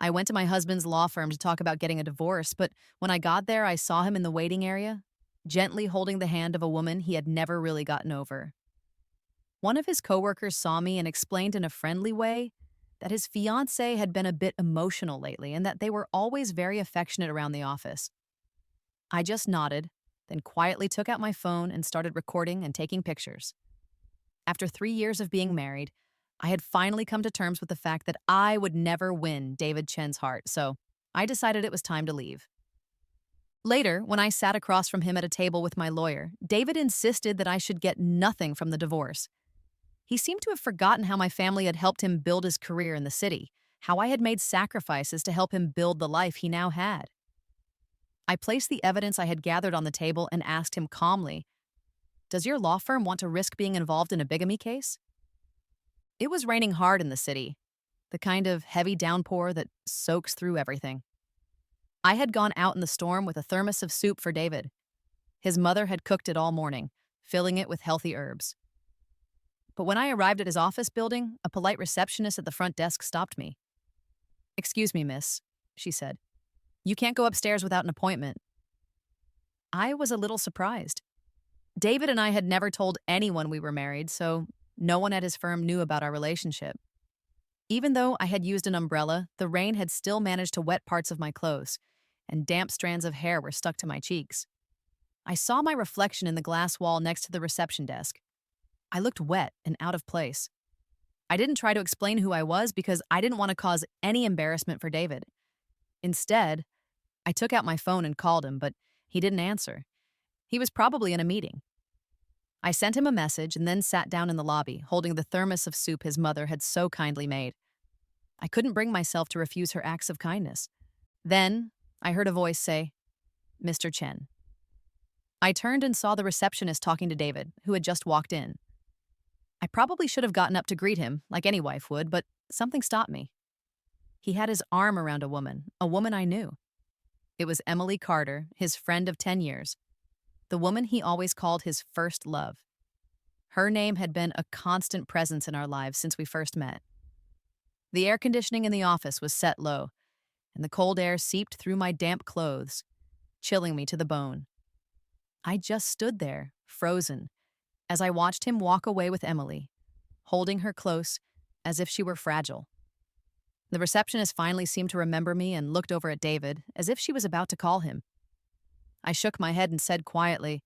I went to my husband's law firm to talk about getting a divorce, but when I got there, I saw him in the waiting area, gently holding the hand of a woman he had never really gotten over. One of his coworkers saw me and explained in a friendly way that his fiancée had been a bit emotional lately and that they were always very affectionate around the office. I just nodded, then quietly took out my phone and started recording and taking pictures. After 3 years of being married, I had finally come to terms with the fact that I would never win David Chen's heart, so I decided it was time to leave. Later, when I sat across from him at a table with my lawyer, David insisted that I should get nothing from the divorce. He seemed to have forgotten how my family had helped him build his career in the city, how I had made sacrifices to help him build the life he now had. I placed the evidence I had gathered on the table and asked him calmly, "Does your law firm want to risk being involved in a bigamy case?" It was raining hard in the city, the kind of heavy downpour that soaks through everything. I had gone out in the storm with a thermos of soup for David. His mother had cooked it all morning, filling it with healthy herbs. But when I arrived at his office building, a polite receptionist at the front desk stopped me. "Excuse me, miss," she said. "You can't go upstairs without an appointment." I was a little surprised. David and I had never told anyone we were married, so no one at his firm knew about our relationship. Even though I had used an umbrella, the rain had still managed to wet parts of my clothes, and damp strands of hair were stuck to my cheeks. I saw my reflection in the glass wall next to the reception desk. I looked wet and out of place. I didn't try to explain who I was because I didn't want to cause any embarrassment for David. Instead, I took out my phone and called him, but he didn't answer. He was probably in a meeting. I sent him a message and then sat down in the lobby, holding the thermos of soup his mother had so kindly made. I couldn't bring myself to refuse her acts of kindness. Then, I heard a voice say, "Mr. Chen." I turned and saw the receptionist talking to David, who had just walked in. I probably should have gotten up to greet him, like any wife would, but something stopped me. He had his arm around a woman I knew. It was Emily Carter, his friend of 10 years, the woman he always called his first love. Her name had been a constant presence in our lives since we first met. The air conditioning in the office was set low, and the cold air seeped through my damp clothes, chilling me to the bone. I just stood there, frozen, as I watched him walk away with Emily, holding her close as if she were fragile. The receptionist finally seemed to remember me and looked over at David as if she was about to call him. I shook my head and said quietly,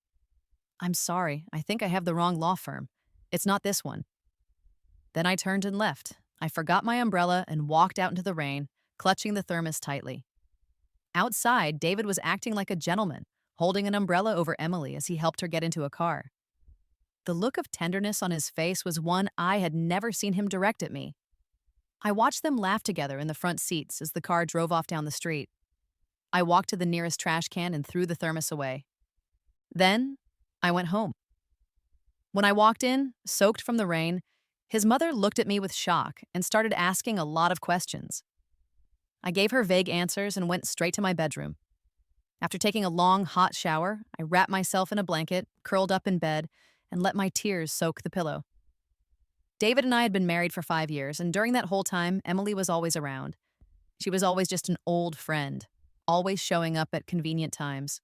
"I'm sorry, I think I have the wrong law firm. It's not this one." Then I turned and left. I forgot my umbrella and walked out into the rain, clutching the thermos tightly. Outside, David was acting like a gentleman, holding an umbrella over Emily as he helped her get into a car. The look of tenderness on his face was one I had never seen him direct at me. I watched them laugh together in the front seats as the car drove off down the street. I walked to the nearest trash can and threw the thermos away. Then, I went home. When I walked in, soaked from the rain, his mother looked at me with shock and started asking a lot of questions. I gave her vague answers and went straight to my bedroom. After taking a long, hot shower, I wrapped myself in a blanket, curled up in bed, and let my tears soak the pillow. David and I had been married for 5 years, and during that whole time, Emily was always around. She was always just an old friend, always showing up at convenient times.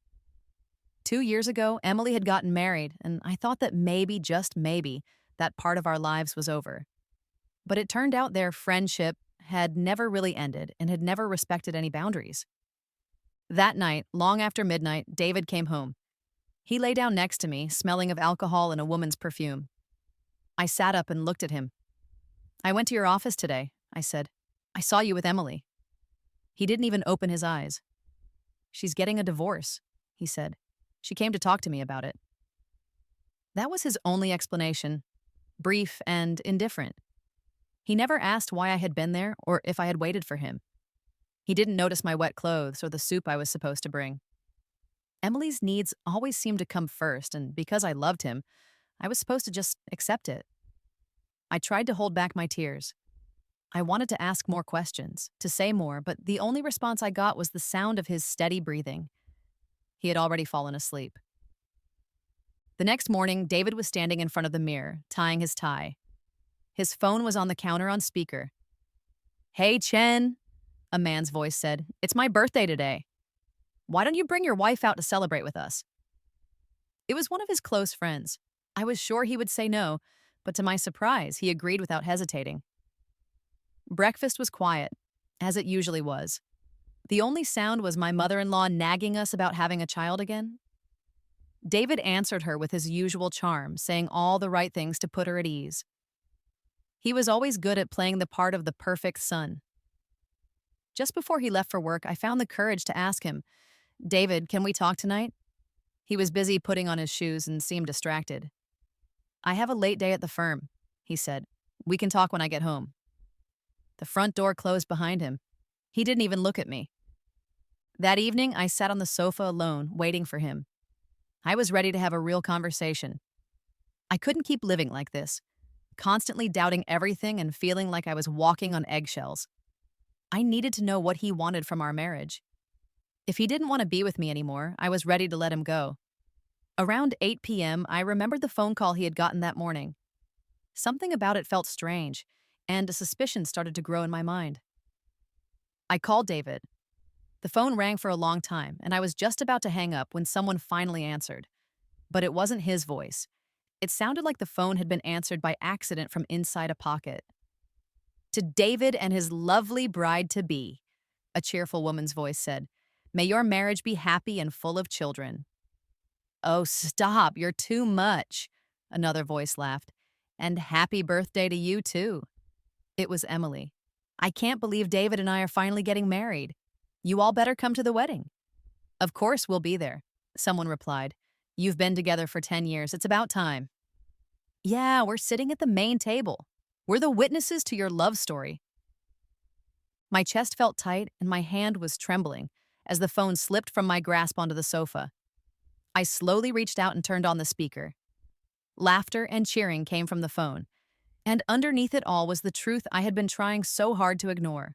2 years ago, Emily had gotten married, and I thought that maybe, just maybe, that part of our lives was over. But it turned out their friendship had never really ended and had never respected any boundaries. That night, long after midnight, David came home. He lay down next to me, smelling of alcohol and a woman's perfume. I sat up and looked at him. "I went to your office today," I said. "I saw you with Emily." He didn't even open his eyes. "She's getting a divorce," he said. "She came to talk to me about it." That was his only explanation, brief and indifferent. He never asked why I had been there or if I had waited for him. He didn't notice my wet clothes or the soup I was supposed to bring. Emily's needs always seemed to come first, and because I loved him, I was supposed to just accept it. I tried to hold back my tears. I wanted to ask more questions, to say more, but the only response I got was the sound of his steady breathing. He had already fallen asleep. The next morning, David was standing in front of the mirror, tying his tie. His phone was on the counter on speaker. "Hey, Chen, A man's voice said, "It's my birthday today. Why don't you bring your wife out to celebrate with us?" It was one of his close friends. I was sure he would say no, but to my surprise, he agreed without hesitating. Breakfast was quiet, as it usually was. The only sound was my mother-in-law nagging us about having a child again. David answered her with his usual charm, saying all the right things to put her at ease. He was always good at playing the part of the perfect son. Just before he left for work, I found the courage to ask him, "David, can we talk tonight?" He was busy putting on his shoes and seemed distracted. "I have a late day at the firm," he said. "We can talk when I get home." The front door closed behind him. He didn't even look at me. That evening, I sat on the sofa alone, waiting for him. I was ready to have a real conversation. I couldn't keep living like this, constantly doubting everything and feeling like I was walking on eggshells. I needed to know what he wanted from our marriage. If he didn't want to be with me anymore, I was ready to let him go. Around 8 p.m., I remembered the phone call he had gotten that morning. Something about it felt strange, and a suspicion started to grow in my mind. I called David. The phone rang for a long time, and I was just about to hang up when someone finally answered. But it wasn't his voice. It sounded like the phone had been answered by accident from inside a pocket. "To David and his lovely bride-to-be," a cheerful woman's voice said. "May your marriage be happy and full of children." "Oh, stop, you're too much," another voice laughed. "And happy birthday to you, too." It was Emily. "I can't believe David and I are finally getting married. You all better come to the wedding." "Of course we'll be there," someone replied. "You've been together for 10 years. It's about time." "Yeah, we're sitting at the main table. We're the witnesses to your love story." My chest felt tight and my hand was trembling as the phone slipped from my grasp onto the sofa. I slowly reached out and turned on the speaker. Laughter and cheering came from the phone, and underneath it all was the truth I had been trying so hard to ignore.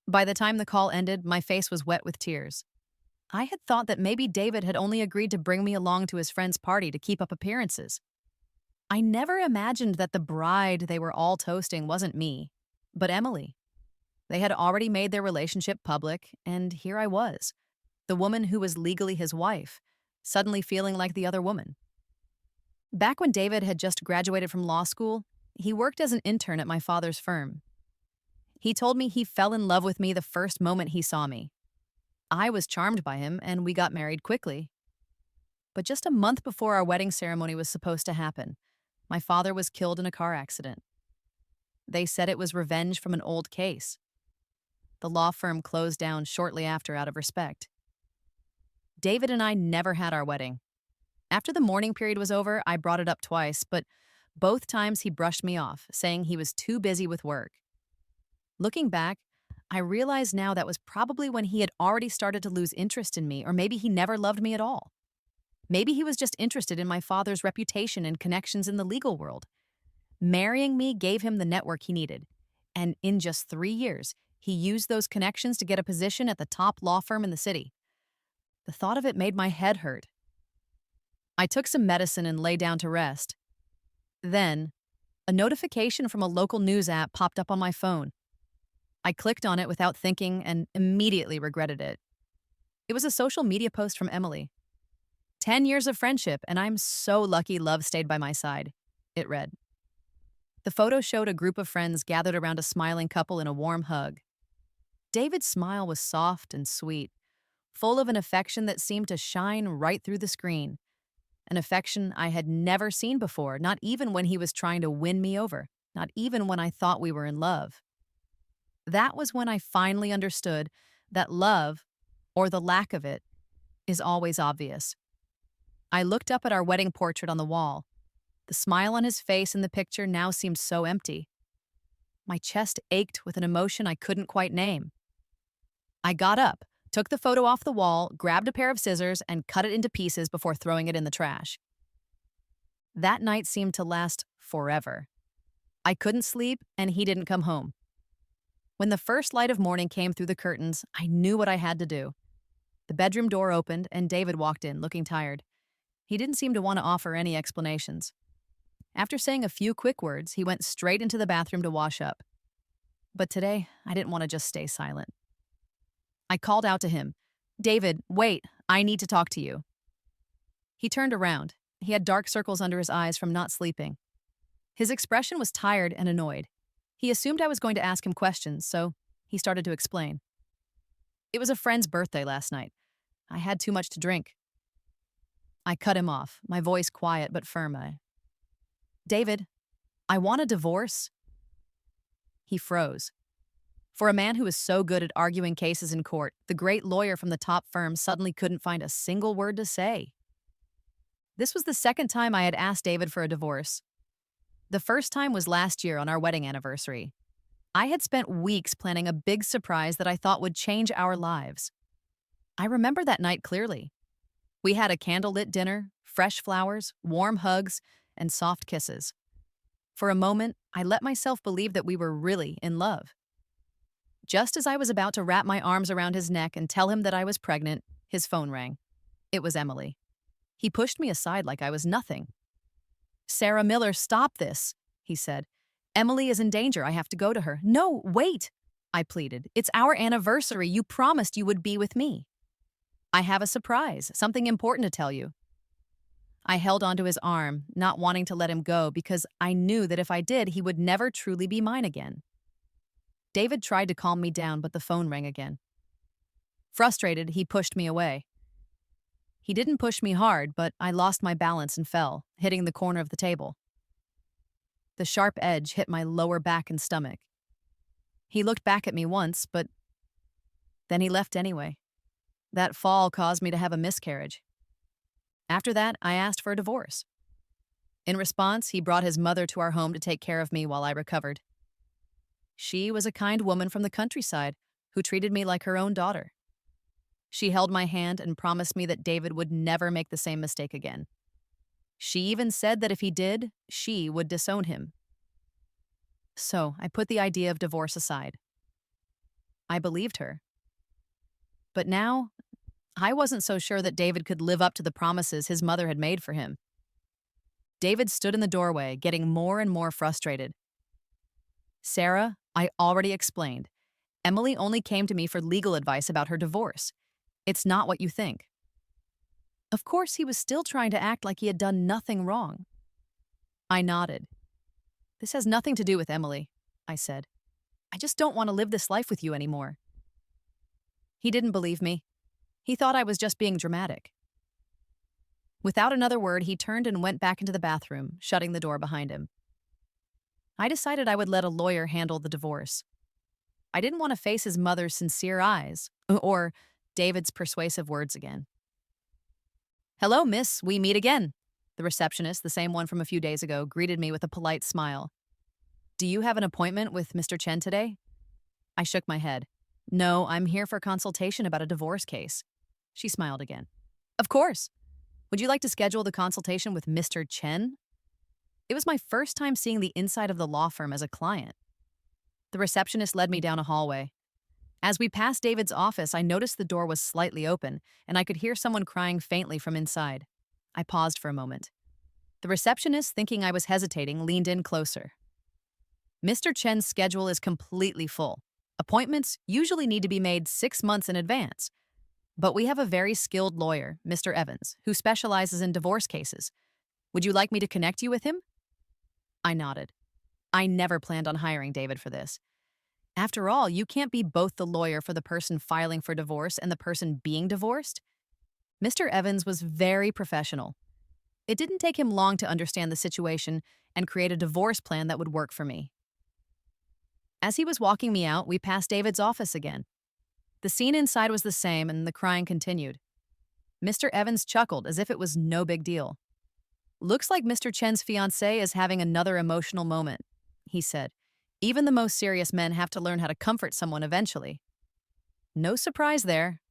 By the time the call ended, my face was wet with tears. I had thought that maybe David had only agreed to bring me along to his friend's party to keep up appearances. I never imagined that the bride they were all toasting wasn't me, but Emily. They had already made their relationship public, and here I was, the woman who was legally his wife, suddenly feeling like the other woman. Back when David had just graduated from law school, he worked as an intern at my father's firm. He told me he fell in love with me the first moment he saw me. I was charmed by him, and we got married quickly. But just a month before our wedding ceremony was supposed to happen, my father was killed in a car accident. They said it was revenge from an old case. The law firm closed down shortly after out of respect. David and I never had our wedding. After the mourning period was over, I brought it up twice, but both times he brushed me off, saying he was too busy with work. Looking back, I realize now that was probably when he had already started to lose interest in me, or maybe he never loved me at all. Maybe he was just interested in my father's reputation and connections in the legal world. Marrying me gave him the network he needed, and in just 3 years, he used those connections to get a position at the top law firm in the city. The thought of it made my head hurt. I took some medicine and lay down to rest. Then, a notification from a local news app popped up on my phone. I clicked on it without thinking and immediately regretted it. It was a social media post from Emily. 10 years of friendship, and I'm so lucky love stayed by my side, it read. The photo showed a group of friends gathered around a smiling couple in a warm hug. David's smile was soft and sweet, full of an affection that seemed to shine right through the screen. An affection I had never seen before, not even when he was trying to win me over, not even when I thought we were in love. That was when I finally understood that love, or the lack of it, is always obvious. I looked up at our wedding portrait on the wall. The smile on his face in the picture now seemed so empty. My chest ached with an emotion I couldn't quite name. I got up, took the photo off the wall, grabbed a pair of scissors, and cut it into pieces before throwing it in the trash. That night seemed to last forever. I couldn't sleep, and he didn't come home. When the first light of morning came through the curtains, I knew what I had to do. The bedroom door opened, and David walked in, looking tired. He didn't seem to want to offer any explanations. After saying a few quick words, he went straight into the bathroom to wash up. But today, I didn't want to just stay silent. I called out to him, "David, wait, I need to talk to you." He turned around. He had dark circles under his eyes from not sleeping. His expression was tired and annoyed. He assumed I was going to ask him questions, so he started to explain. "It was a friend's birthday last night. I had too much to drink." I cut him off, my voice quiet but firm. "David, I want a divorce." He froze. For a man who was so good at arguing cases in court, the great lawyer from the top firm suddenly couldn't find a single word to say. This was the second time I had asked David for a divorce. The first time was last year on our wedding anniversary. I had spent weeks planning a big surprise that I thought would change our lives. I remember that night clearly. We had a candlelit dinner, fresh flowers, warm hugs, and soft kisses. For a moment, I let myself believe that we were really in love. Just as I was about to wrap my arms around his neck and tell him that I was pregnant, his phone rang. It was Emily. He pushed me aside like I was nothing. "Sarah Miller, stop this," he said. "Emily is in danger. I have to go to her." "No, wait," I pleaded. "It's our anniversary. You promised you would be with me." "I have a surprise, something important to tell you." I held onto his arm, not wanting to let him go because I knew that if I did, he would never truly be mine again. David tried to calm me down, but the phone rang again. Frustrated, he pushed me away. He didn't push me hard, but I lost my balance and fell, hitting the corner of the table. The sharp edge hit my lower back and stomach. He looked back at me once, but then he left anyway. That fall caused me to have a miscarriage. After that, I asked for a divorce. In response, he brought his mother to our home to take care of me while I recovered. She was a kind woman from the countryside who treated me like her own daughter. She held my hand and promised me that David would never make the same mistake again. She even said that if he did, she would disown him. So I put the idea of divorce aside. I believed her. But now, I wasn't so sure that David could live up to the promises his mother had made for him. David stood in the doorway, getting more and more frustrated. "Sarah, I already explained. Emily only came to me for legal advice about her divorce. It's not what you think." Of course, he was still trying to act like he had done nothing wrong. I nodded. "This has nothing to do with Emily," I said. "I just don't want to live this life with you anymore." He didn't believe me. He thought I was just being dramatic. Without another word, he turned and went back into the bathroom, shutting the door behind him. I decided I would let a lawyer handle the divorce. I didn't want to face his mother's sincere eyes, or David's persuasive words again. "Hello, miss, we meet again." The receptionist, the same one from a few days ago, greeted me with a polite smile. "Do you have an appointment with Mr. Chen today?" I shook my head. "No, I'm here for consultation about a divorce case." She smiled again. "Of course. Would you like to schedule the consultation with Mr. Chen?" It was my first time seeing the inside of the law firm as a client. The receptionist led me down a hallway. As we passed David's office, I noticed the door was slightly open, and I could hear someone crying faintly from inside. I paused for a moment. The receptionist, thinking I was hesitating, leaned in closer. "Mr. Chen's schedule is completely full. Appointments usually need to be made 6 months in advance. But we have a very skilled lawyer, Mr. Evans, who specializes in divorce cases. Would you like me to connect you with him?" I nodded. I never planned on hiring David for this. After all, you can't be both the lawyer for the person filing for divorce and the person being divorced. Mr. Evans was very professional. It didn't take him long to understand the situation and create a divorce plan that would work for me. As he was walking me out, we passed David's office again. The scene inside was the same, and the crying continued. Mr. Evans chuckled as if it was no big deal. "Looks like Mr. Chen's fiancée is having another emotional moment," he said. "Even the most serious men have to learn how to comfort someone eventually." No surprise there.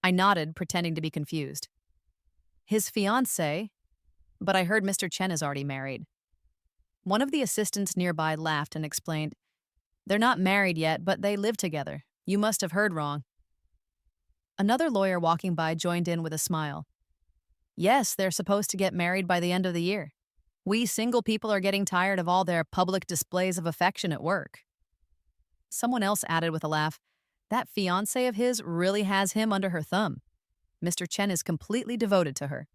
I nodded, pretending to be confused. "His fiancée? But I heard Mr. Chen is already married." One of the assistants nearby laughed and explained, "They're not married yet, but they live together. You must have heard wrong." Another lawyer walking by joined in with a smile. "Yes, they're supposed to get married by the end of the year. We single people are getting tired of all their public displays of affection at work." Someone else added with a laugh, "That fiancé of his really has him under her thumb. Mr. Chen is completely devoted to her."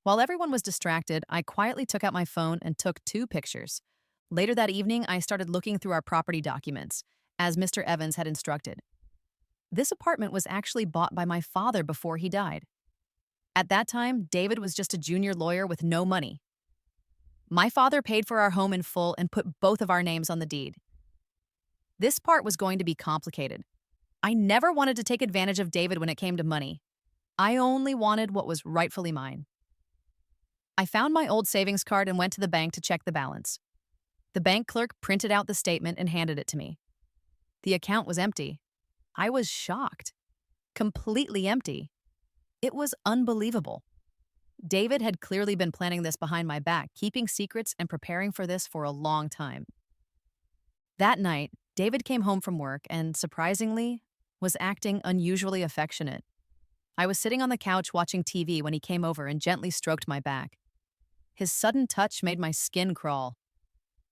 While everyone was distracted, I quietly took out my phone and took 2 pictures. Later that evening, I started looking through our property documents, as Mr. Evans had instructed. This apartment was actually bought by my father before he died. At that time, David was just a junior lawyer with no money. My father paid for our home in full and put both of our names on the deed. This part was going to be complicated. I never wanted to take advantage of David when it came to money. I only wanted what was rightfully mine. I found my old savings card and went to the bank to check the balance. The bank clerk printed out the statement and handed it to me. The account was empty. I was shocked. Completely empty. It was unbelievable. David had clearly been planning this behind my back, keeping secrets and preparing for this for a long time. That night, David came home from work and, surprisingly, was acting unusually affectionate. I was sitting on the couch watching TV when he came over and gently stroked my back. His sudden touch made my skin crawl.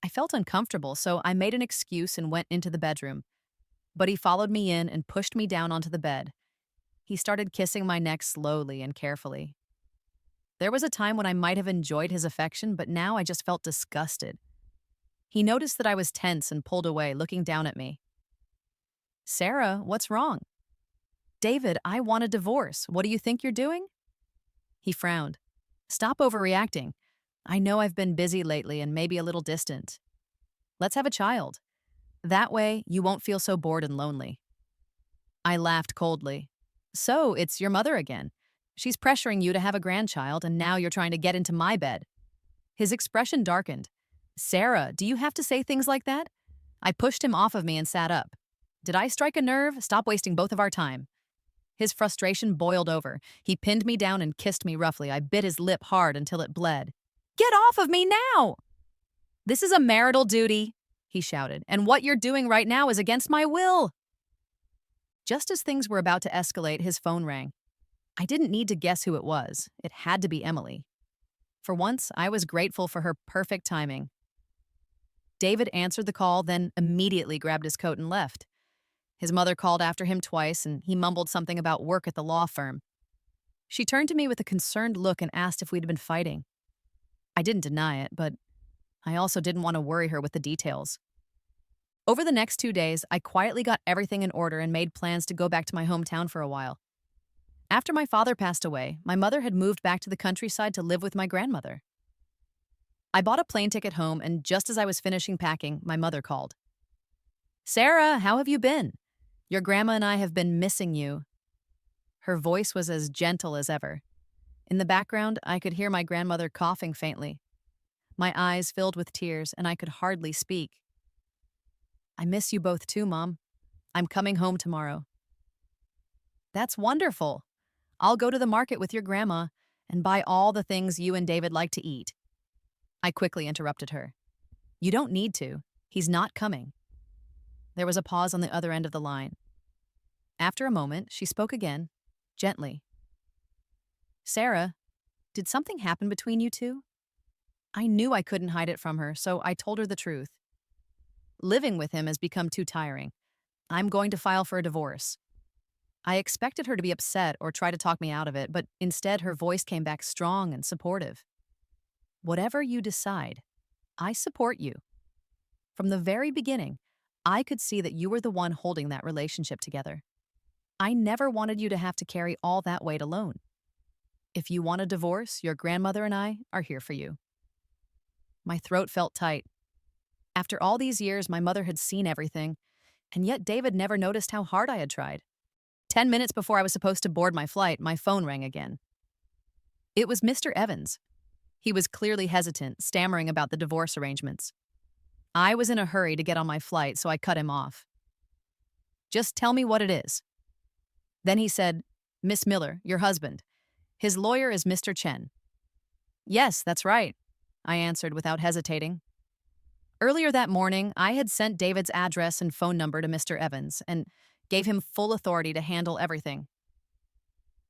I felt uncomfortable, so I made an excuse and went into the bedroom. But he followed me in and pushed me down onto the bed. He started kissing my neck slowly and carefully. There was a time when I might have enjoyed his affection, but now I just felt disgusted. He noticed that I was tense and pulled away, looking down at me. "Sarah, what's wrong?" "David, I want a divorce. What do you think you're doing?" He frowned. "Stop overreacting. I know I've been busy lately and maybe a little distant. Let's have a child. That way, you won't feel so bored and lonely." I laughed coldly. "So, it's your mother again. She's pressuring you to have a grandchild, and now you're trying to get into my bed." His expression darkened. "Sarah, do you have to say things like that?" I pushed him off of me and sat up. "Did I strike a nerve? Stop wasting both of our time." His frustration boiled over. He pinned me down and kissed me roughly. I bit his lip hard until it bled. "Get off of me now!" "This is a marital duty," he shouted, "and what you're doing right now is against my will." Just as things were about to escalate, his phone rang. I didn't need to guess who it was. It had to be Emily. For once, I was grateful for her perfect timing. David answered the call, then immediately grabbed his coat and left. His mother called after him twice, and he mumbled something about work at the law firm. She turned to me with a concerned look and asked if we'd been fighting. I didn't deny it, but I also didn't want to worry her with the details. Over the next 2 days, I quietly got everything in order and made plans to go back to my hometown for a while. After my father passed away, my mother had moved back to the countryside to live with my grandmother. I bought a plane ticket home, and just as I was finishing packing, my mother called. "Sarah, how have you been? Your grandma and I have been missing you." Her voice was as gentle as ever. In the background, I could hear my grandmother coughing faintly. My eyes filled with tears, and I could hardly speak. "I miss you both too, Mom. I'm coming home tomorrow." "That's wonderful. I'll go to the market with your grandma and buy all the things you and David like to eat." I quickly interrupted her. "You don't need to. He's not coming." There was a pause on the other end of the line. After a moment, she spoke again, gently. "Sarah, did something happen between you two?" I knew I couldn't hide it from her, so I told her the truth. "Living with him has become too tiring. I'm going to file for a divorce." I expected her to be upset or try to talk me out of it, but instead her voice came back strong and supportive. "Whatever you decide, I support you. From the very beginning, I could see that you were the one holding that relationship together. I never wanted you to have to carry all that weight alone. If you want a divorce, your grandmother and I are here for you." My throat felt tight. After all these years, my mother had seen everything, and yet David never noticed how hard I had tried. 10 minutes before I was supposed to board my flight, my phone rang again. It was Mr. Evans. He was clearly hesitant, stammering about the divorce arrangements. I was in a hurry to get on my flight, so I cut him off. "Just tell me what it is." Then he said, "Miss Miller, your husband. His lawyer is Mr. Chen." "Yes, that's right," I answered without hesitating. Earlier that morning, I had sent David's address and phone number to Mr. Evans and gave him full authority to handle everything.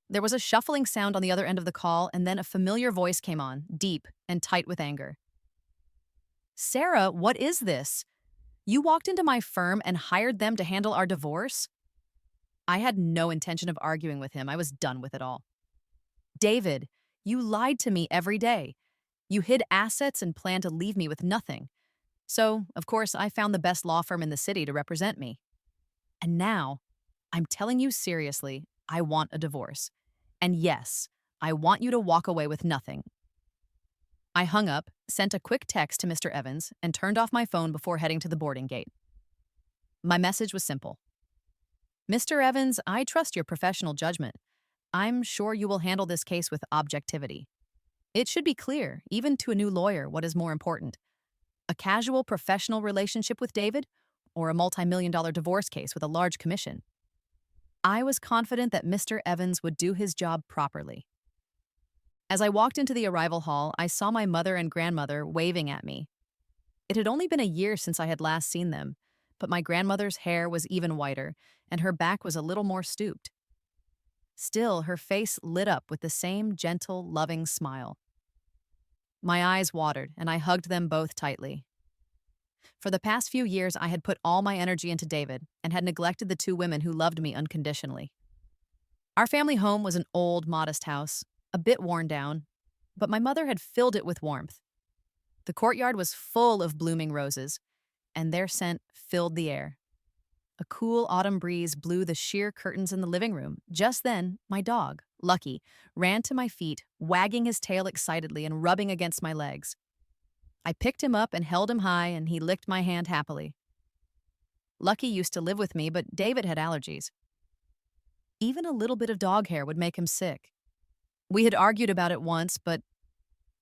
There was a shuffling sound on the other end of the call, and then a familiar voice came on, deep and tight with anger. "Sarah, what is this? You walked into my firm and hired them to handle our divorce? I had no intention of arguing with him. I was done with it all. David, you lied to me every day. You hid assets and planned to leave me with nothing. So, of course, I found the best law firm in the city to represent me. And now, I'm telling you seriously, I want a divorce. And yes, I want you to walk away with nothing. I hung up, sent a quick text to Mr. Evans, and turned off my phone before heading to the boarding gate. My message was simple. Mr. Evans, I trust your professional judgment. I'm sure you will handle this case with objectivity. It should be clear, even to a new lawyer, what is more important: a casual professional relationship with David or a multi-million-dollar divorce case with a large commission. I was confident that Mr. Evans would do his job properly. As I walked into the arrival hall, I saw my mother and grandmother waving at me. It had only been a year since I had last seen them, but my grandmother's hair was even whiter, and her back was a little more stooped. Still, her face lit up with the same gentle, loving smile. My eyes watered, and I hugged them both tightly. For the past few years, I had put all my energy into David and had neglected the two women who loved me unconditionally. Our family home was an old, modest house, a bit worn down, but my mother had filled it with warmth. The courtyard was full of blooming roses, and their scent filled the air. A cool autumn breeze blew the sheer curtains in the living room. Just then, my dog, Lucky, ran to my feet, wagging his tail excitedly and rubbing against my legs. I picked him up and held him high, and he licked my hand happily. Lucky used to live with me, but David had allergies. Even a little bit of dog hair would make him sick. We had argued about it once, but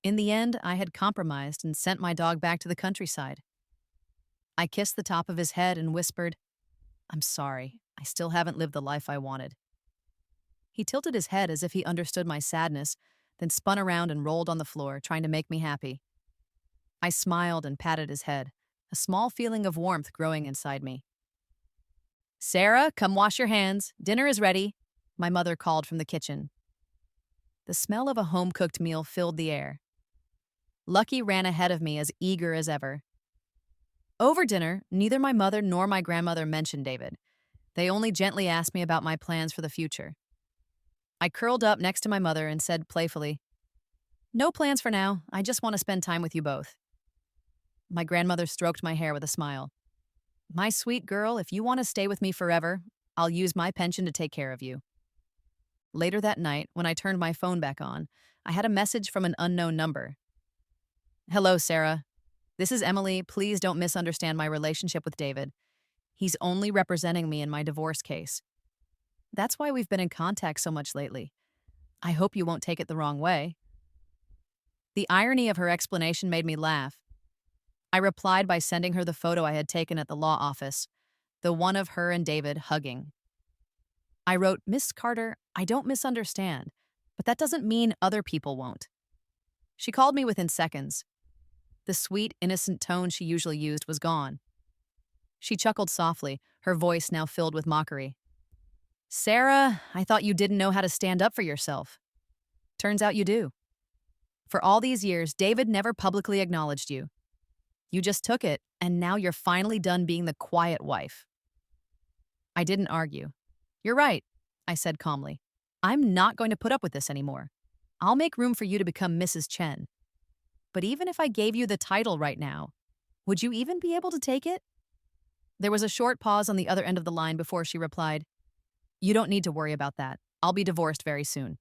in the end, I had compromised and sent my dog back to the countryside. I kissed the top of his head and whispered, "I'm sorry, I still haven't lived the life I wanted." He tilted his head as if he understood my sadness, then spun around and rolled on the floor, trying to make me happy. I smiled and patted his head, a small feeling of warmth growing inside me. "Sarah, come wash your hands. Dinner is ready," my mother called from the kitchen. The smell of a home-cooked meal filled the air. Lucky ran ahead of me as eager as ever. Over dinner, neither my mother nor my grandmother mentioned David. They only gently asked me about my plans for the future. I curled up next to my mother and said playfully, "No plans for now. I just want to spend time with you both." My grandmother stroked my hair with a smile. "My sweet girl, if you want to stay with me forever, I'll use my pension to take care of you." Later that night, when I turned my phone back on, I had a message from an unknown number. "Hello, Sarah. This is Emily. Please don't misunderstand my relationship with David. He's only representing me in my divorce case. That's why we've been in contact so much lately. I hope you won't take it the wrong way." The irony of her explanation made me laugh. I replied by sending her the photo I had taken at the law office, the one of her and David hugging. I wrote, "Miss Carter, I don't misunderstand, but that doesn't mean other people won't." She called me within seconds. The sweet, innocent tone she usually used was gone. She chuckled softly, her voice now filled with mockery. "Sarah, I thought you didn't know how to stand up for yourself. Turns out you do. For all these years, David never publicly acknowledged you. You just took it, and now you're finally done being the quiet wife." I didn't argue. "You're right," I said calmly. "I'm not going to put up with this anymore. I'll make room for you to become Mrs. Chen. But even if I gave you the title right now, would you even be able to take it?" There was a short pause on the other end of the line before she replied, "You don't need to worry about that. I'll be divorced very soon."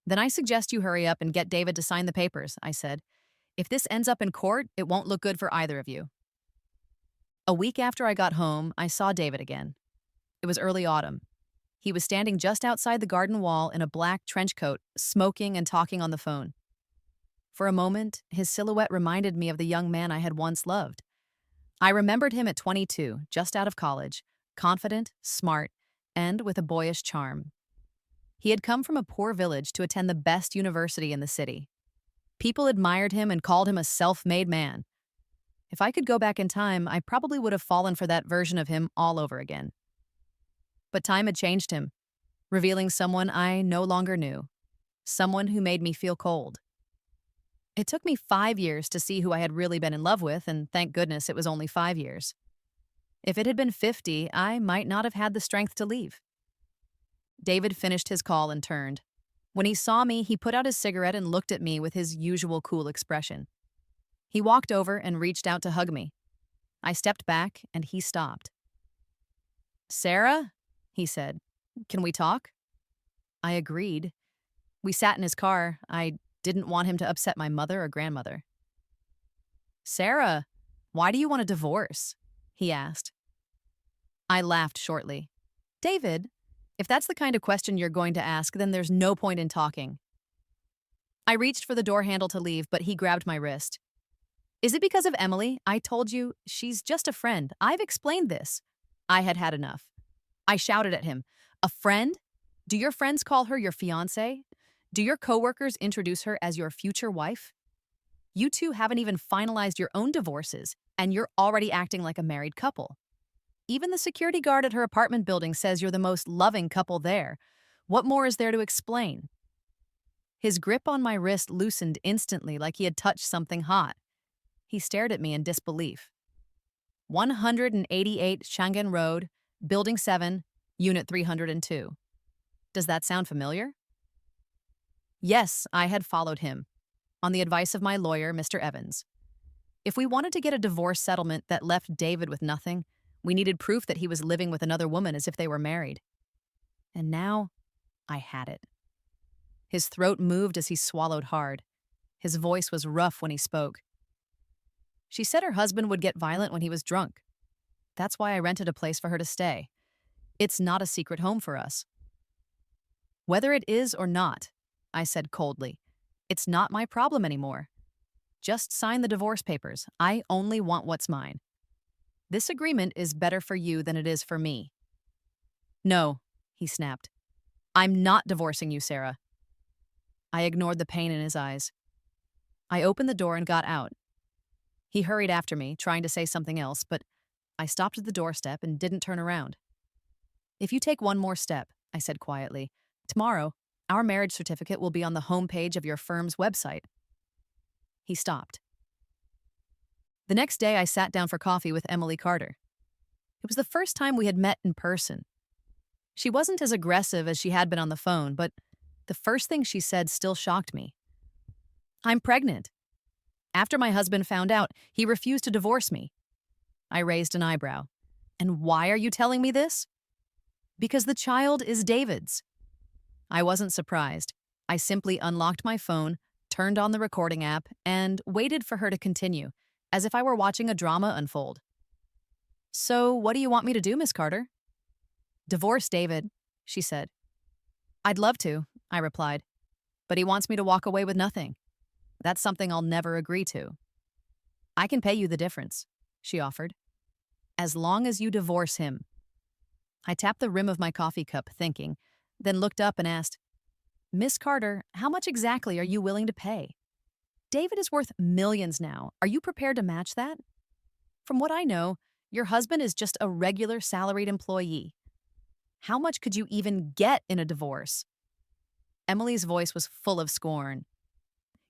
"Then I suggest you hurry up and get David to sign the papers," I said. "If this ends up in court, it won't look good for either of you." A week after I got home, I saw David again. It was early autumn. He was standing just outside the garden wall in a black trench coat, smoking and talking on the phone. For a moment, his silhouette reminded me of the young man I had once loved. I remembered him at 22, just out of college, confident, smart, and with a boyish charm. He had come from a poor village to attend the best university in the city. People admired him and called him a self-made man. If I could go back in time, I probably would have fallen for that version of him all over again. But time had changed him, revealing someone I no longer knew, someone who made me feel cold. It took me 5 years to see who I had really been in love with, and thank goodness it was only 5 years. If it had been 50, I might not have had the strength to leave. David finished his call and turned. When he saw me, he put out his cigarette and looked at me with his usual cool expression. He walked over and reached out to hug me. I stepped back, and he stopped. "Sarah?" he said. "Can we talk?" I agreed. We sat in his car. I didn't want him to upset my mother or grandmother. "Sarah, why do you want a divorce?" he asked. I laughed shortly. "David, if that's the kind of question you're going to ask, then there's no point in talking." I reached for the door handle to leave, but he grabbed my wrist. "Is it because of Emily? I told you, she's just a friend. I've explained this." I had had enough. I shouted at him, "A friend? Do your friends call her your fiancée? Do your coworkers introduce her as your future wife? You two haven't even finalized your own divorces, and you're already acting like a married couple. Even the security guard at her apartment building says you're the most loving couple there. What more is there to explain?" His grip on my wrist loosened instantly like he had touched something hot. He stared at me in disbelief. 188 Shangan Road, Building 7, Unit 302. Does that sound familiar? Yes, I had followed him, on the advice of my lawyer, Mr. Evans. If we wanted to get a divorce settlement that left David with nothing, we needed proof that he was living with another woman as if they were married. And now, I had it. His throat moved as he swallowed hard. His voice was rough when he spoke. "She said her husband would get violent when he was drunk. That's why I rented a place for her to stay. It's not a secret home for us." "Whether it is or not," I said coldly, "it's not my problem anymore. Just sign the divorce papers. I only want what's mine. This agreement is better for you than it is for me." "No," he snapped. "I'm not divorcing you, Sarah." I ignored the pain in his eyes. I opened the door and got out. He hurried after me, trying to say something else, but I stopped at the doorstep and didn't turn around. "If you take one more step," I said quietly, "tomorrow, our marriage certificate will be on the homepage of your firm's website." He stopped. The next day, I sat down for coffee with Emily Carter. It was the first time we had met in person. She wasn't as aggressive as she had been on the phone, but the first thing she said still shocked me. "I'm pregnant. After my husband found out, he refused to divorce me." I raised an eyebrow. "And why are you telling me this?" "Because the child is David's." I wasn't surprised. I simply unlocked my phone, turned on the recording app, and waited for her to continue, as if I were watching a drama unfold. "So, what do you want me to do, Miss Carter?" "Divorce David," she said. "I'd love to," I replied, "but he wants me to walk away with nothing. That's something I'll never agree to." "I can pay you the difference," she offered, "as long as you divorce him." I tapped the rim of my coffee cup, thinking, then looked up and asked, "Miss Carter, how much exactly are you willing to pay? David is worth millions now. Are you prepared to match that? From what I know, your husband is just a regular salaried employee. How much could you even get in a divorce?" Emily's voice was full of scorn.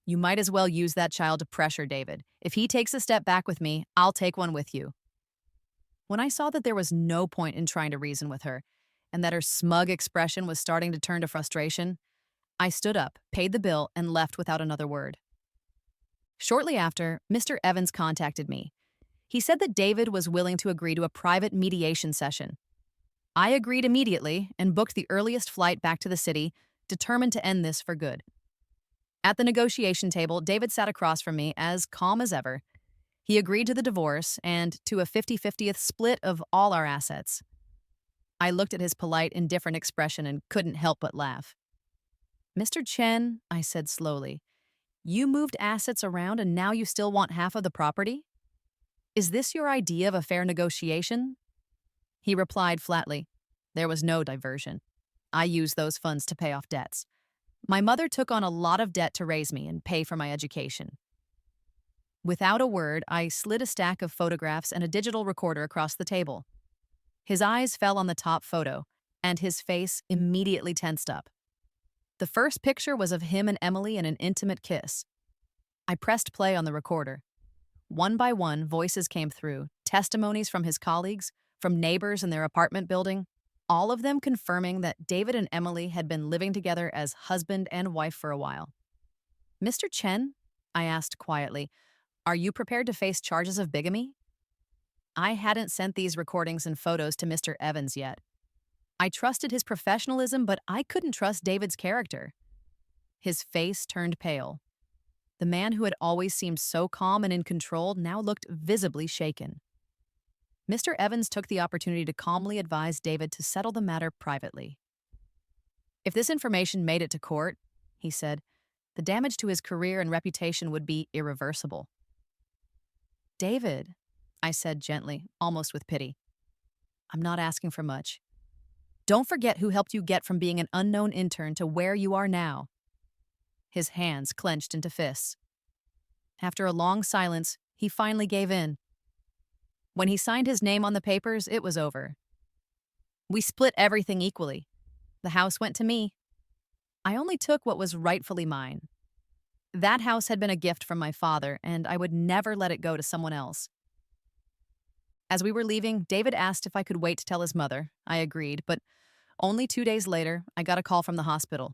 "You might as well use that child to pressure David. If he takes a step back with me, I'll take one with you." When I saw that there was no point in trying to reason with her, and that her smug expression was starting to turn to frustration, I stood up, paid the bill, and left without another word. Shortly after, Mr. Evans contacted me. He said that David was willing to agree to a private mediation session. I agreed immediately and booked the earliest flight back to the city, determined to end this for good. At the negotiation table, David sat across from me, as calm as ever. He agreed to the divorce and to a 50-50th split of all our assets. I looked at his polite, indifferent expression and couldn't help but laugh. "Mr. Chen," I said slowly, "you moved assets around and now you still want half of the property? Is this your idea of a fair negotiation?" He replied flatly, "There was no diversion. I used those funds to pay off debts. My mother took on a lot of debt to raise me and pay for my education." Without a word, I slid a stack of photographs and a digital recorder across the table. His eyes fell on the top photo, and his face immediately tensed up. The first picture was of him and Emily in an intimate kiss. I pressed play on the recorder. One by one, voices came through, testimonies from his colleagues, from neighbors in their apartment building, all of them confirming that David and Emily had been living together as husband and wife for a while. Mr. Chen, I asked quietly, are you prepared to face charges of bigamy? I hadn't sent these recordings and photos to Mr. Evans yet. I trusted his professionalism, but I couldn't trust David's character. His face turned pale. The man who had always seemed so calm and in control now looked visibly shaken. Mr. Evans took the opportunity to calmly advise David to settle the matter privately. If this information made it to court, he said, the damage to his career and reputation would be irreversible. David, I said gently, almost with pity, I'm not asking for much. Don't forget who helped you get from being an unknown intern to where you are now. His hands clenched into fists. After a long silence, he finally gave in. When he signed his name on the papers, it was over. We split everything equally. The house went to me. I only took what was rightfully mine. That house had been a gift from my father, and I would never let it go to someone else. As we were leaving, David asked if I could wait to tell his mother. I agreed, but only 2 days later, I got a call from the hospital.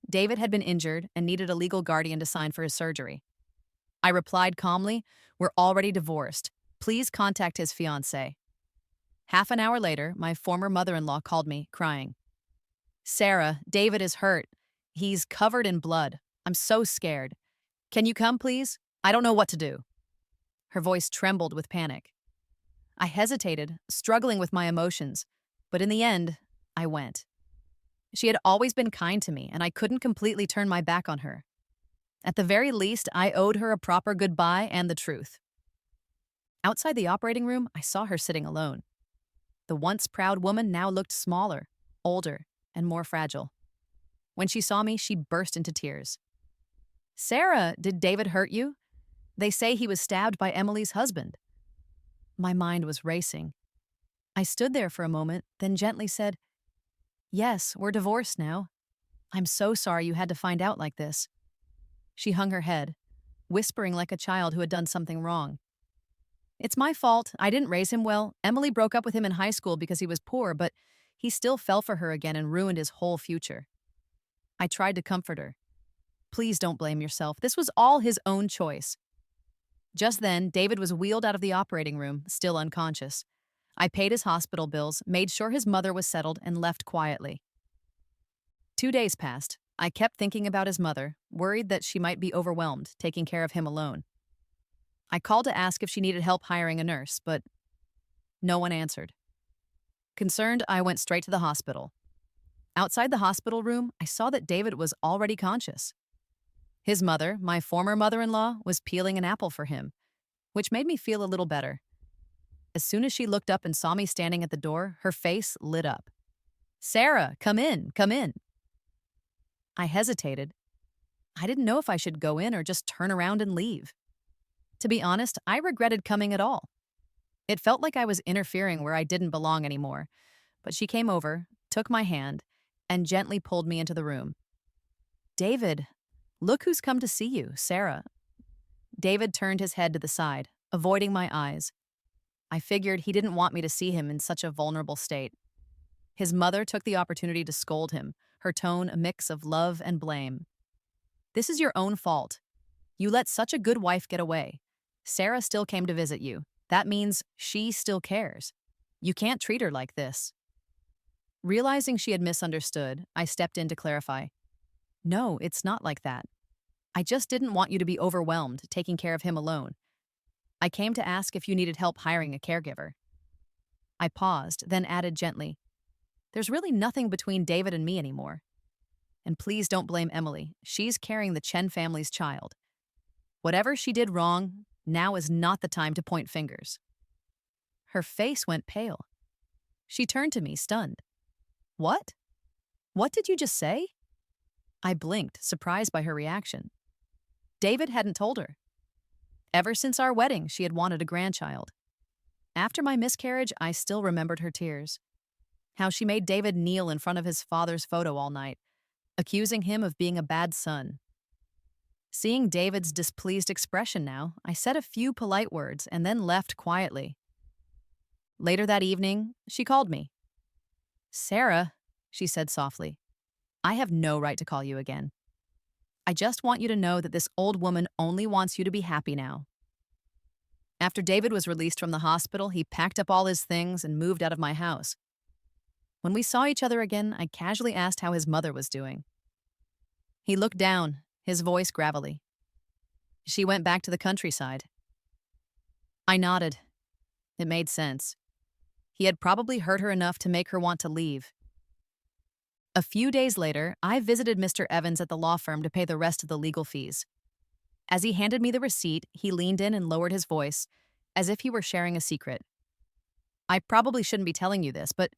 David had been injured and needed a legal guardian to sign for his surgery. I replied calmly, we're already divorced. Please contact his fiancée. Half an hour later, my former mother-in-law called me, crying. Sarah, David is hurt. He's covered in blood. I'm so scared. Can you come, please? I don't know what to do. Her voice trembled with panic. I hesitated, struggling with my emotions, but in the end, I went. She had always been kind to me, and I couldn't completely turn my back on her. At the very least, I owed her a proper goodbye and the truth. Outside the operating room, I saw her sitting alone. The once proud woman now looked smaller, older, and more fragile. When she saw me, she burst into tears. Sarah, did David hurt you? They say he was stabbed by Emily's husband. My mind was racing. I stood there for a moment, then gently said, Yes, we're divorced now. I'm so sorry you had to find out like this. She hung her head, whispering like a child who had done something wrong. It's my fault. I didn't raise him well. Emily broke up with him in high school because he was poor, but he still fell for her again and ruined his whole future. I tried to comfort her. Please don't blame yourself. This was all his own choice. Just then, David was wheeled out of the operating room, still unconscious. I paid his hospital bills, made sure his mother was settled, and left quietly. 2 days passed. I kept thinking about his mother, worried that she might be overwhelmed, taking care of him alone. I called to ask if she needed help hiring a nurse, but no one answered. Concerned, I went straight to the hospital. Outside the hospital room, I saw that David was already conscious. His mother, my former mother-in-law, was peeling an apple for him, which made me feel a little better. As soon as she looked up and saw me standing at the door, her face lit up. Sarah, come in, come in. I hesitated. I didn't know if I should go in or just turn around and leave. To be honest, I regretted coming at all. It felt like I was interfering where I didn't belong anymore, but she came over, took my hand, and gently pulled me into the room. David, look who's come to see you, Sarah. David turned his head to the side, avoiding my eyes. I figured he didn't want me to see him in such a vulnerable state. His mother took the opportunity to scold him, her tone a mix of love and blame. This is your own fault. You let such a good wife get away. Sarah still came to visit you. That means she still cares. You can't treat her like this. Realizing she had misunderstood, I stepped in to clarify. No, it's not like that. I just didn't want you to be overwhelmed taking care of him alone. I came to ask if you needed help hiring a caregiver. I paused, then added gently, There's really nothing between David and me anymore. And please don't blame Emily. She's carrying the Chen family's child. Whatever she did wrong, now is not the time to point fingers. Her face went pale. She turned to me, stunned. What? What did you just say? I blinked, surprised by her reaction. David hadn't told her. Ever since our wedding, she had wanted a grandchild. After my miscarriage, I still remembered her tears. How she made David kneel in front of his father's photo all night, accusing him of being a bad son. Seeing David's displeased expression now, I said a few polite words and then left quietly. Later that evening, she called me. "Sarah," she said softly, "I have no right to call you again. I just want you to know that this old woman only wants you to be happy now." After David was released from the hospital, he packed up all his things and moved out of my house. When we saw each other again, I casually asked how his mother was doing. He looked down, his voice gravelly. "She went back to the countryside." I nodded. It made sense. He had probably hurt her enough to make her want to leave. A few days later, I visited Mr. Evans at the law firm to pay the rest of the legal fees. As he handed me the receipt, he leaned in and lowered his voice, as if he were sharing a secret. "I probably shouldn't be telling you this, but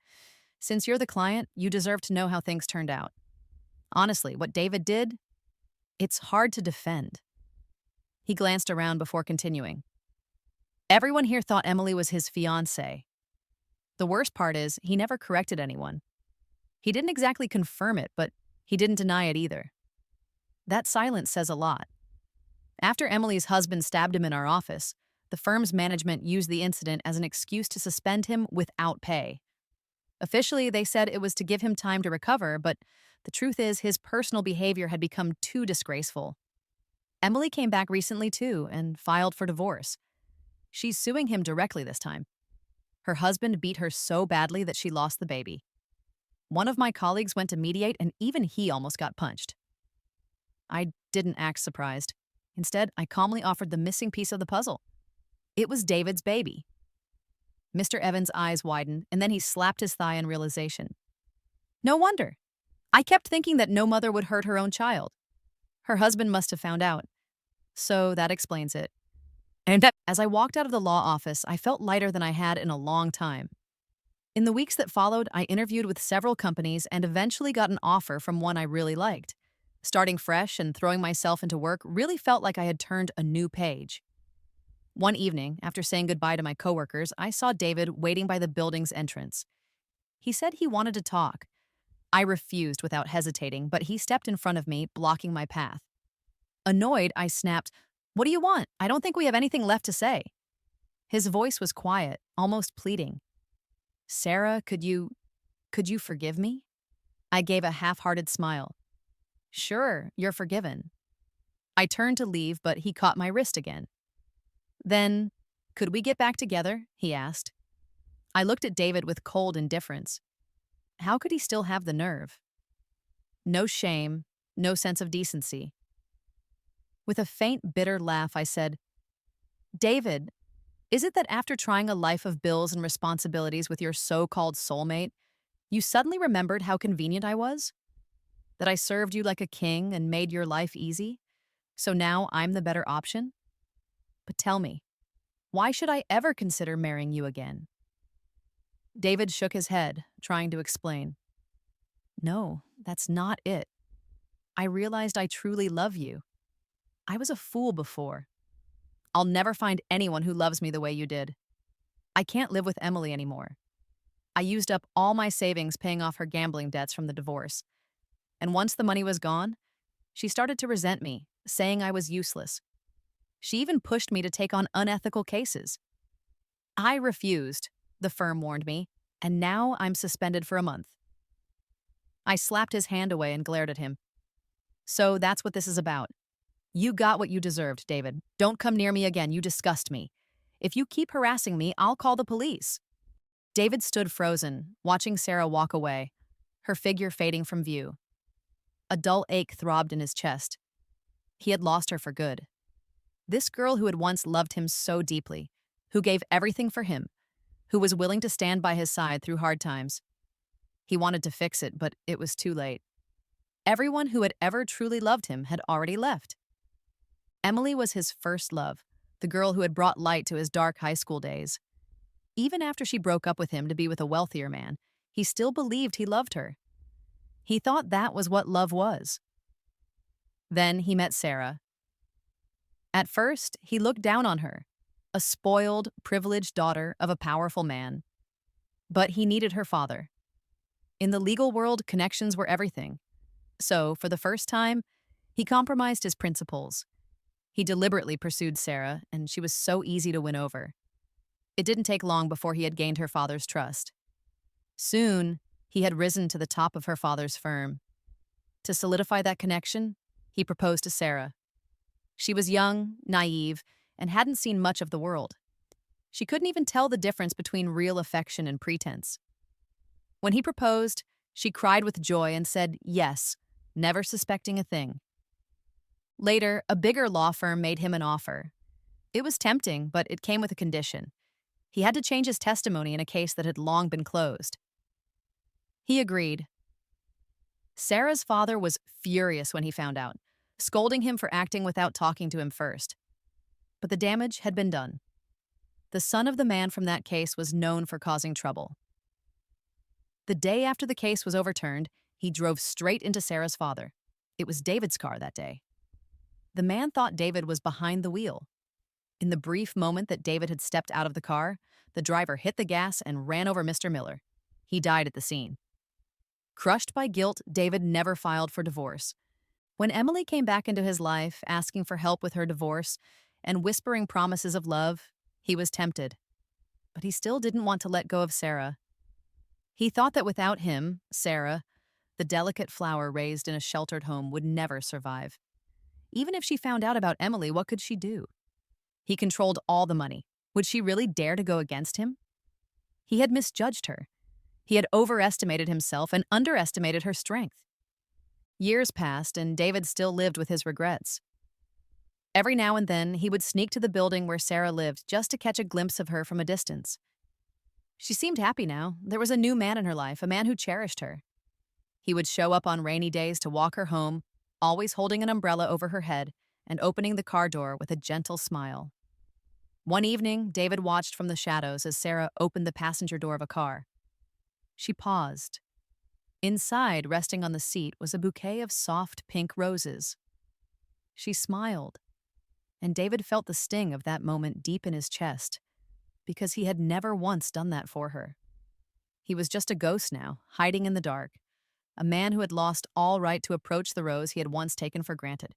since you're the client, you deserve to know how things turned out. Honestly, what David did, it's hard to defend." He glanced around before continuing. "Everyone here thought Emily was his fiancée. The worst part is, he never corrected anyone. He didn't exactly confirm it, but he didn't deny it either. That silence says a lot. After Emily's husband stabbed him in our office, the firm's management used the incident as an excuse to suspend him without pay. Officially, they said it was to give him time to recover, but the truth is his personal behavior had become too disgraceful. Emily came back recently too and filed for divorce. She's suing him directly this time. Her husband beat her so badly that she lost the baby. One of my colleagues went to mediate and even he almost got punched. I didn't act surprised. Instead, I calmly offered the missing piece of the puzzle. It was David's baby. Mr. Evans' eyes widened, and then he slapped his thigh in realization. No wonder. I kept thinking that no mother would hurt her own child. Her husband must have found out. So that explains it. And as I walked out of the law office, I felt lighter than I had in a long time. In the weeks that followed, I interviewed with several companies and eventually got an offer from one I really liked. Starting fresh and throwing myself into work really felt like I had turned a new page. One evening, after saying goodbye to my coworkers, I saw David waiting by the building's entrance. He said he wanted to talk. I refused without hesitating, but he stepped in front of me, blocking my path. Annoyed, I snapped, "What do you want? I don't think we have anything left to say." His voice was quiet, almost pleading. "Sarah, could you forgive me?" I gave a half-hearted smile. "Sure, you're forgiven." I turned to leave, but he caught my wrist again. "Then, could we get back together?" he asked. I looked at David with cold indifference. How could he still have the nerve? No shame, no sense of decency. With a faint, bitter laugh, I said, "David, is it that after trying a life of bills and responsibilities with your so-called soulmate, you suddenly remembered how convenient I was? That I served you like a king and made your life easy? So now I'm the better option? But tell me, why should I ever consider marrying you again?" David shook his head, trying to explain. "No, that's not it. I realized I truly love you. I was a fool before. I'll never find anyone who loves me the way you did. I can't live with Emily anymore. I used up all my savings paying off her gambling debts from the divorce. And once the money was gone, she started to resent me, saying I was useless. She even pushed me to take on unethical cases. I refused, the firm warned me, and now I'm suspended for a month." I slapped his hand away and glared at him. "So that's what this is about. You got what you deserved, David. Don't come near me again. You disgust me. If you keep harassing me, I'll call the police." David stood frozen, watching Sarah walk away, her figure fading from view. A dull ache throbbed in his chest. He had lost her for good. This girl who had once loved him so deeply, who gave everything for him, who was willing to stand by his side through hard times. He wanted to fix it, but it was too late. Everyone who had ever truly loved him had already left. Emily was his first love, the girl who had brought light to his dark high school days. Even after she broke up with him to be with a wealthier man, he still believed he loved her. He thought that was what love was. Then he met Sarah. At first, he looked down on her, a spoiled, privileged daughter of a powerful man. But he needed her father. In the legal world, connections were everything. So, for the first time, He compromised his principles. He deliberately pursued Sarah, and she was so easy to win over. It didn't take long before he had gained her father's trust. Soon, he had risen to the top of her father's firm. To solidify that connection, he proposed to Sarah. She was young, naive, and hadn't seen much of the world. She couldn't even tell the difference between real affection and pretense. When he proposed, she cried with joy and said yes, never suspecting a thing. Later, a bigger law firm made him an offer. It was tempting, but it came with a condition. He had to change his testimony in a case that had long been closed. He agreed. Sarah's father was furious when he found out, scolding him for acting without talking to him first. But the damage had been done. The son of the man from that case was known for causing trouble. The day after the case was overturned, he drove straight into Sarah's father. It was David's car that day. The man thought David was behind the wheel. In the brief moment that David had stepped out of the car, the driver hit the gas and ran over Mr. Miller. He died at the scene. Crushed by guilt, David never filed for divorce. When Emily came back into his life, asking for help with her divorce and whispering promises of love, he was tempted. But he still didn't want to let go of Sarah. He thought that without him, Sarah, the delicate flower raised in a sheltered home, would never survive. Even if she found out about Emily, what could she do? He controlled all the money. Would she really dare to go against him? He had misjudged her. He had overestimated himself and underestimated her strength. Years passed, and David still lived with his regrets. Every now and then, he would sneak to the building where Sarah lived just to catch a glimpse of her from a distance. She seemed happy now. There was a new man in her life, a man who cherished her. He would show up on rainy days to walk her home, always holding an umbrella over her head and opening the car door with a gentle smile. One evening, David watched from the shadows as Sarah opened the passenger door of a car. She paused. Inside, resting on the seat, was a bouquet of soft pink roses. She smiled, and David felt the sting of that moment deep in his chest, because he had never once done that for her. He was just a ghost now, hiding in the dark, a man who had lost all right to approach the rose he had once taken for granted.